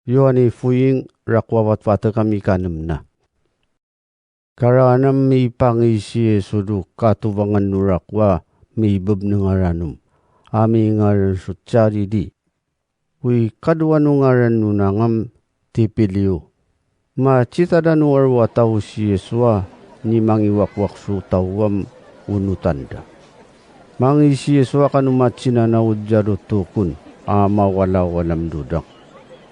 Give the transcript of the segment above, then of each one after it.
Yoani fuying rakwawat wata kami kanam na. Karanam mi pangisi sudu katubangan nurakwa mi bubnangaranum. Ami ngaran sucari di. Wi kadwa ngaran nunangam tipiliu. Ma cita dan warwa tau si Yesua ni mangiwakwak su tawam unutanda. Mangi si Yesua kanumacina na ujado tukun ama wala walam dudak.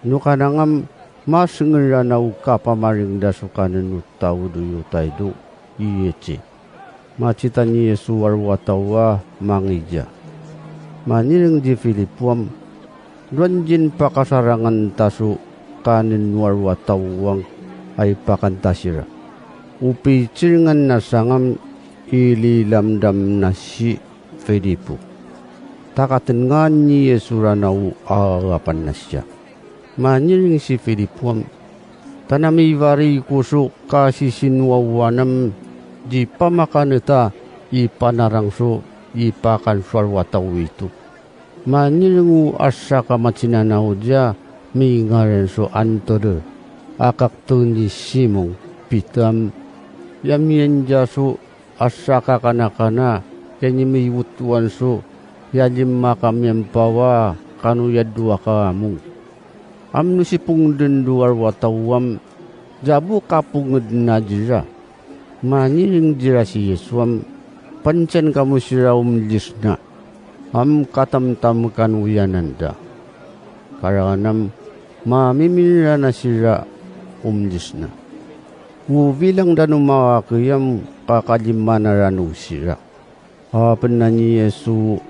Nukanangam mas ngira na ukapamaring dasukanan utau duyu taidu iyece. Macita ni Yesu warwa tawa mangija. Maniring di Filipuam duanjin pakasarangan tasu kanin warwa tawang ay pakantasira. Upi ciringan nasangam ililamdam na si Filipu. Takatengan ni Yesu ranau agapan na siya. Maniring si Filipuam tanami vari kusuk kasisinwawanam di pamakaneta ipanarangso ipakan warwa taw itu. Maniring asa kamatsinanaw dia mingaran so antode akak to ni Simong pitam yamian jaso asa kakanakana yanyi miwutuan so yalim makamyan pawa kanu yadwa kamu amno si pungden duar watawam jabu kapunged na jira maniring jira si Yesuam pancen kamu siraum lisna am katam-tam kanuyananda karanam mamimira na sira umlisna bilang danu mawakiyam kakalimana ranu sira apan na ni Yesu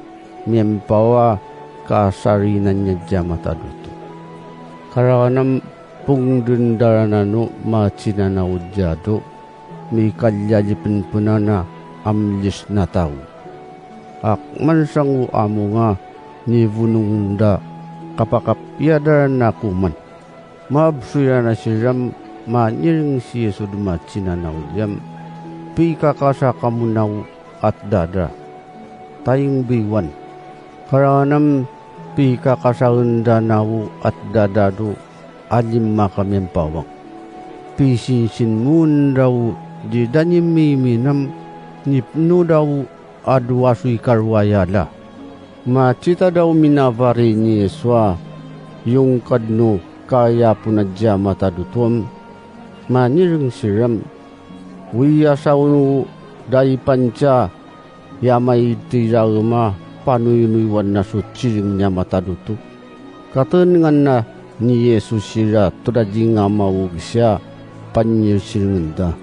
miyampawa kasarinan niya jamata duto karanam pungdun daranano macina ujado mi kalyalipin punana amlis na tao akman sangu amo nga ni vunungda kapakapyadar na kuman maabsuya na siram maniring si Yesu dumacina na ulyam pikakasa kamunaw at dada tayong biwan karanam pikakasaunda nawu at dadado alim makamyan pawang pisinsin mun daw di danyimiminam nipno daw adwasui karwayala macita daw minavari ni Yesua yung kadno kaya punadya matadutom maniring siram wiya saunu dai panca yamay tirama panuyunuiwan na suciring niya mataduto katengan na ni Yesus sira tudajing amawag siya panyirsiringanda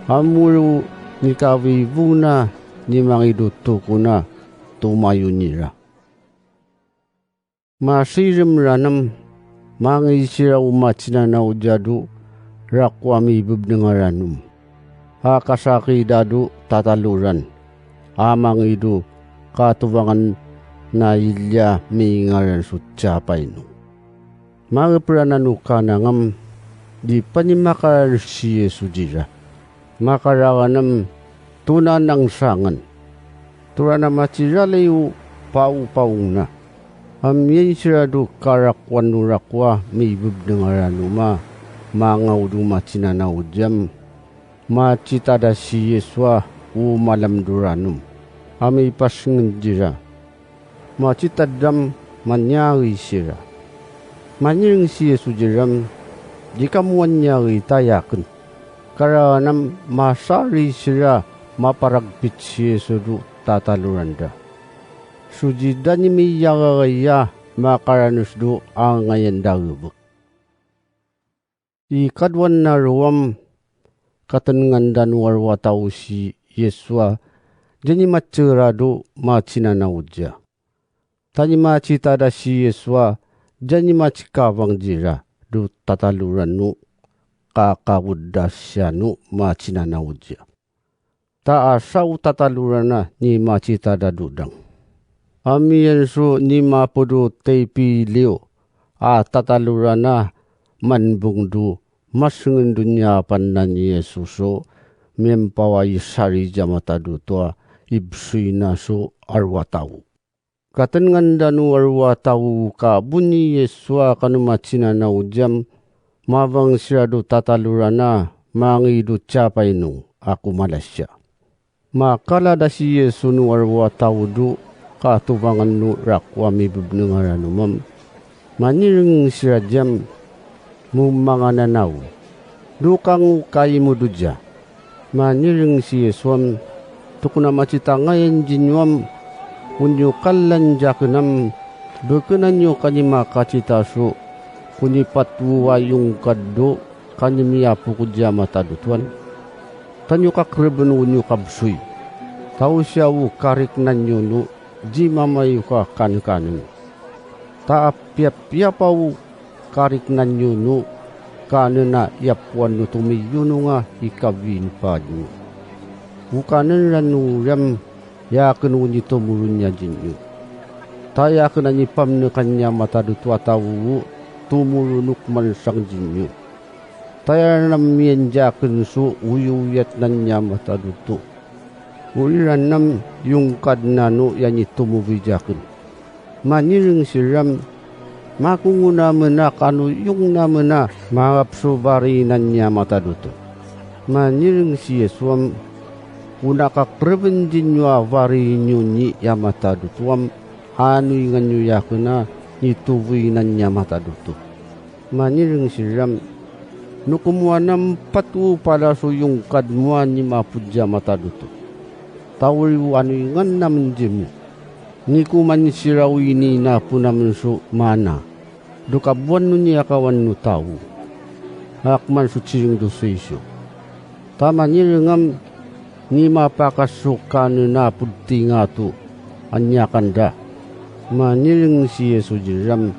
amuro ni kawibuna ni mangiduto ko na tumayo nira masirim ranam mangisira umacina na ujado rakwami bubnengaranum hakasaki dadu tataluran amang idu katubangan na ilya mingaran sutsapay no magaprananu kanangam di panimakarar si Yesu jira makaraganam tunan ng sangan turana matiralayu pau-paung na amyen siradu karakwan nurakwa may bubnengaranuma mangaw dumacinanaw jam macitada si Yesua umalamduranum ami pasngen jira macitadam manyari sira maniring si Yesu jiram jika muanyari tayaken karanam masari sira maparagpit si Yesu du tataluranda sujidan mi yagaya makaranus du ang ngayon dagubuk ikadwan na ruwam katengan dan warwataw si Yesua jani macerado macina na uja tani macitada si Yesua jani macikawang jira du tataluran nu kakawudasya nu macina na uja taasaw tataluran na ni macitada dudang ami yensu ni mapudu teipi leo tataluran na manbungdu mas ngendunya pandan Yesuso mempawai sari jamata dutua ibsuina so arwatawu Katan ngandanu warwa tau ka bunyi Yesua kanumachina na ujam mabang siradu tatalurana mangidu capainu aku malasya. Makala dasi Yesu nu warwa tau du katubangan nu rakwami bibnungaranumam maniring sirajam mumangananaw dukang kaimu duja maniring si Yesuam tukuna macita ngayon jinwam kunyo kallan jakenam bekenanyo kanima kacitasu kuni patwa yung kaddo kanimiyapu kudya matadutuan tanyo kakreben unyo kabsuy tau siyawu karik nanyo nu di mamayu ka kanin taapyap-yapaw karik nanyo nu kanena yapuan nu tumiyuno nga ikawin pa nyo ukanen ranu ram yakin unyi tumurunnya jinyu ta yakin anyi pamne kanya matadutu atawu tumurunuk mansang jinyu ta yanam mien jakin su uyuyat nanya matadutu uliran nam yung kadnanu yanyi tumubijakin maniring siram makunguna mena kanu yung namena mangapsubari nanya matadutu maniring si Yesuam una kakreben jinwa vari nyunyi yamatadutuam anu inganyu yakuna nituwi nanya matadutu maniring siram nukumuanam patu pada suyung kadmua ni mapudja matadutu tawri anu ingan namen jimu niku manisiraw ini na punamen su mana dukabuan nunya kawan nu tahu hakman su ciring dosu tamaniringam ni mapakasukan na pudti nga tu anyakan da maniring si Yesu jiram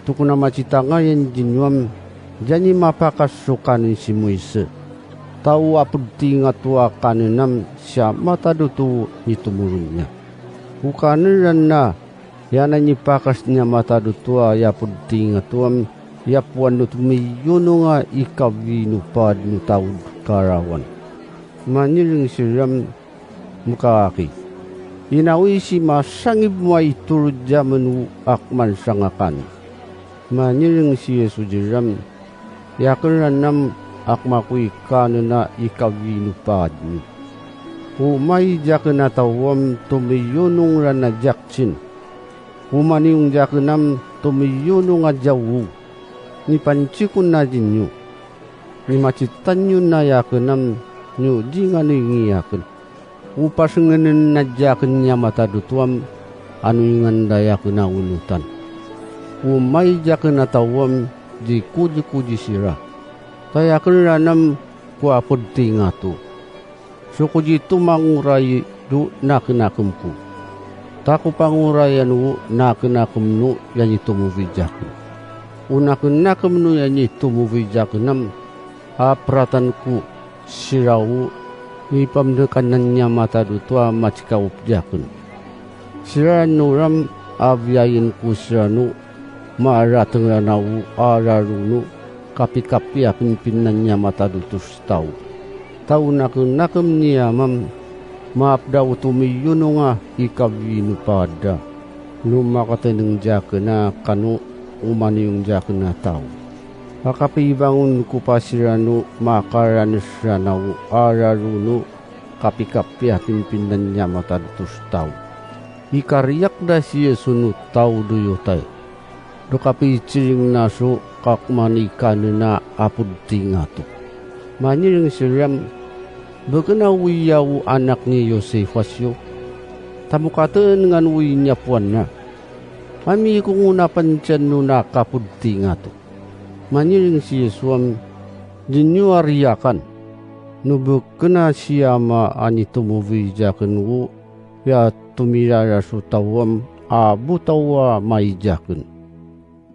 tukuna macita ngayon jinwam jani mapakasukan si Moise tau apudti nga tu akanenam siya matadutu nitumurunnya ukaniran na yana nipakas niya matadutu ya pudti nga tuam ya puan nu tumiyuno nga ikawinu pad nu taud karawan maniring siram mukaki inawi si masangib mo ay turudya menu akman sangakan maniring si Yesu jiram yakiran nam akmakui kanuna ikawinu padni umay jakina tawam tumiyunong rana jakchin umaniung jakinam tumiyunong ajawu ni pancikun na jinyu ni macitanyo na yakinam nyo di nga ngingiyakin upas nganin nadyakin niya matadutuam anu ingan dayakin na unutan umay jakin na tawam di kuji sira tayakin ranam kuapod tingatu so kuji tumanguray du nakinakimku taku pangurayan u nakinakim nu yan itumuvijakin unakinakim nu yan itumuvijakinam apratanku sirawu ni pamdekanan niya matadutua macikaup jakun siranu ram abyayin ku siranu maarateng ranawu ararunu kapi-kapi apin-pinan niya matadutus tau tau nakem niya mam maapdaw tumiyuno nga ikawinu pada lumakateng jakun na kanu umani yung jakun na tau makapibangun ko pa siranu makaranis ranaw ararunu kapi-kapi pimpindan niya matadutus tau ikariyak da siya sunut tau duyotay do kapi ciring naso kakmanikan na apud tingatu maniring siram bekena wiyaw anak ni Yosefasyo tamukaten ngan winya puan na mami kungunapan tiyan nuna kapud tingatu maniring si Yesuam jinyo ariyakan nubuk kena siyama ani tumuvi jaken wu ya tumirara su tawam abu tawa may jaken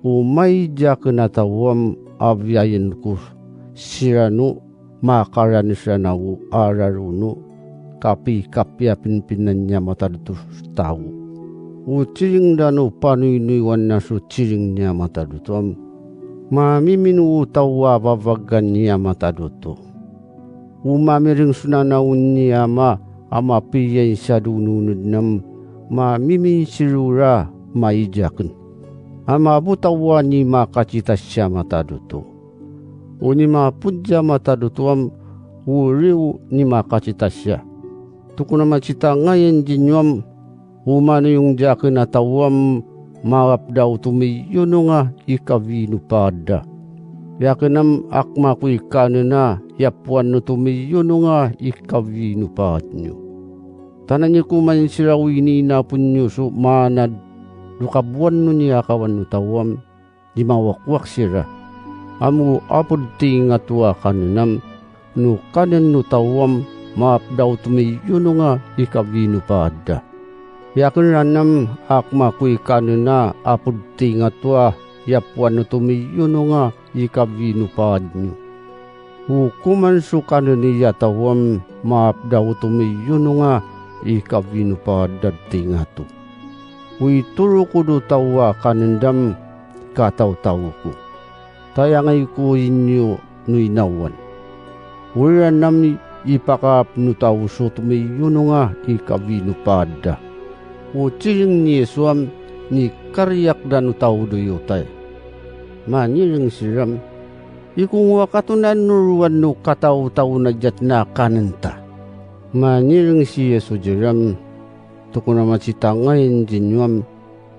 umay jaken atawam abyayin ku siranu makaran siya na wu ararunu kapi-kapi apin-pinan niya matadutus tau uciring danu panuinuiwan na su ciring niya matadutuam mamiminu tawa babagan niya mataduto umamiring sunanaun niya ama piyay sa dununod nam mamiminsilura maijaken. Amabutawa ni makacita siya mataduto. Uni mapudya matadutuam uriw ni makacita siya. Tukuna macita ngayon jinyam umano yung jaken atawam mapdaw tumiyono nga ikavinu pada. Yakenam akma ku ikano na yapuan no tumiyono nga ikavinu padnyo. Tananya kuman sirawini na punyo so manad lukabuan no niya kawan no tawam di mawakwak sira. Amu apod tingatwa kanunam no kanan no tawam mapdaw tumiyono nga ikavinu pada. Yakin ranam akma ku ikano na apod tingatwa yapuan no tumiyono nga ikavinu padnyo. Hukuman sukano niya tawam mapdaw tumiyono nga ikavinu pada tingatu. Uituro ko do tawa kanendam kataw-taw ko. Tayangay ko inyo nuinawan. Uran nam ipakap no taw so tumiyono nga ikavinu pada. Uciring ni Yesuam ni karyak dan taw do yotay. Manirang siram, ikung wakatunan nuruan no kataw-taw na jat na kanenta. Manirang si Yesu jiram, tukuna macita ngayon jinyuam,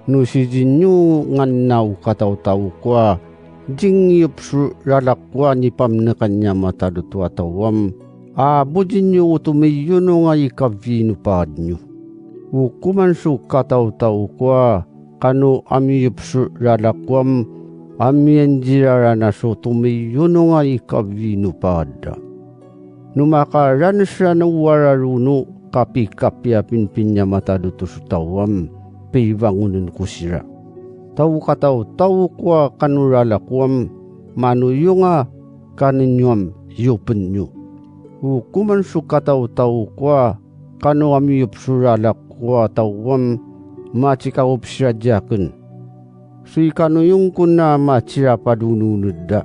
no si jinyu nganaw kataw-taw kwa, jingyup su lalakwa ni pamnakan niya matadutu atawam, abo jinyu utumiyono nga ikavinu padnyo. Hukuman su kataw-taw kwa, kano amiyup su lalakwam, amian jirara na so tumiyono nga ikavinu pada. Numakaran siya na wararuno kapi-kapya pinpinya mataduto sa tawam, pibangunin ko sira. Taw kataw kwa kanuralakwam, manuyo nga kaninyam yupen nyo. Hukuman su kataw kwa, kano amiyup suralakwa tawam, macikawap siya jaken. Sui kano yung kuna macira padununod da.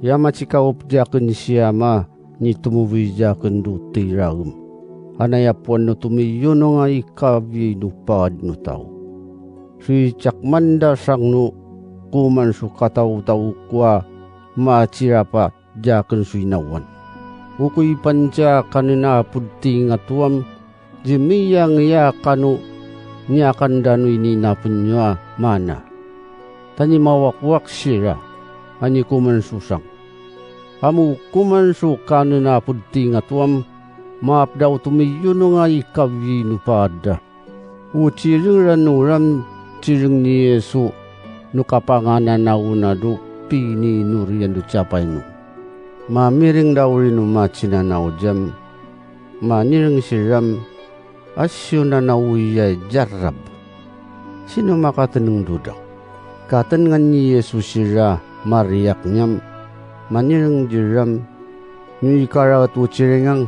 Ya macikawap jaken siya ma ni tumuwi jaken do tiraum. Anayapuan no tumiyono nga ikavinu padno tao. Sui cakmanda sang no kuman su kataw-taw kwa macira pa jaken sui nawan. Ukuy panca kanina pudting atuam jimiyang ya kano niya kandano ini napunya mana. Tani mawakwak sira, ani kuman susang. Amu kuman su kanina pudting atuam, maapdaw tumiyono nga ikavinu pada. Uciring ranuram, ciring ni Yesu, nukapanganan na unado, pini nurian do capay no. Mamiring daw rin umachina na ujam, maniring siram, asyo na nawiyay jarab. Sino makatanong dudak? Katan nga ni Yesus sira mariak nyam, manirang jiram, nyo ikarawat uciringang,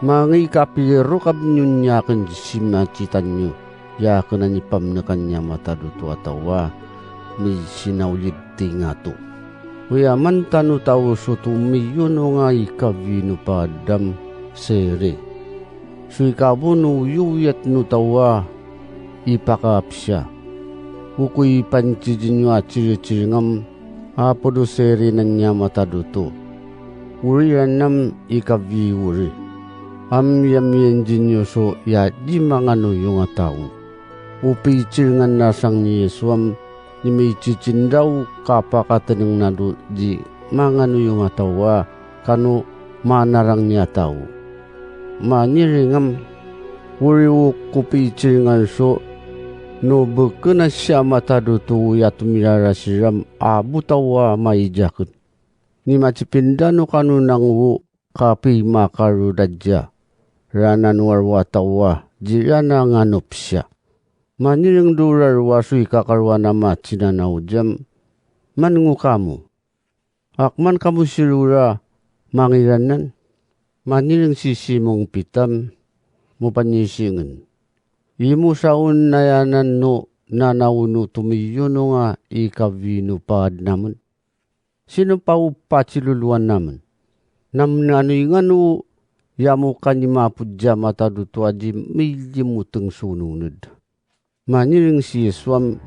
mga ikapiliro kabnyon yakin simacitan nyo, yakin na nipam na kanya mataduto atawa, may sinawlid tingato. Uyaman tanu tao so tumiyono nga ikavinu padam sere. So ikabuno yuyat no tawa, ipakap siya. Ukuy pancijin nyo at ciriringam, apodo seri na niya mataduto. Uriyan nam ikaviuri. Amyamyan jinyo so ya di mga no yung tao. Upi ciringan nasang ni Yesuam, ni may cicindaw kapakatanang nado di mga no yung tawa, kano manarang niya tao. Maniringam, uriwo kupi ciringan so, no bekena siya mataduto ya tumirara siram abutawa maijakut. Ni macipindano kanu nangwu kapi makarudadja. Ranan warwatawa jirana nganup siya. Maniring durar wasui kakarwana macina na ujam. Manungu kamu. Akman kamu sirura mangiranan. Maniring sisimong pitam mupanyisingan. Imu saun nayanan no nanauno tumiyono nga ikavinu pad naman. Sino pa upachiluluan naman? Namnanoy nga no yamu kanyi mapudya mataduto aji milimuteng sununod. Maniring si Yeswam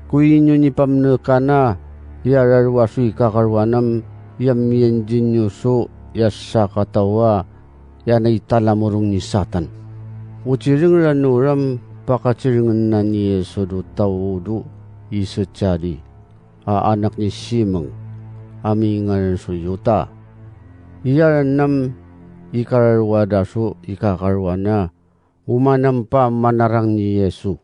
kuinyo ni pamnekana yararwasui kakarwanam yamien jinyuso yasa katawa yanay talamurong ni Satan. Uciring ranuram pakaciringan na ni Yesu do tawudu isa cari anak ni Simong amingan suyuta. Iyaranam ikararwadaso ikakarwana umanam pa manarang ni Yesu.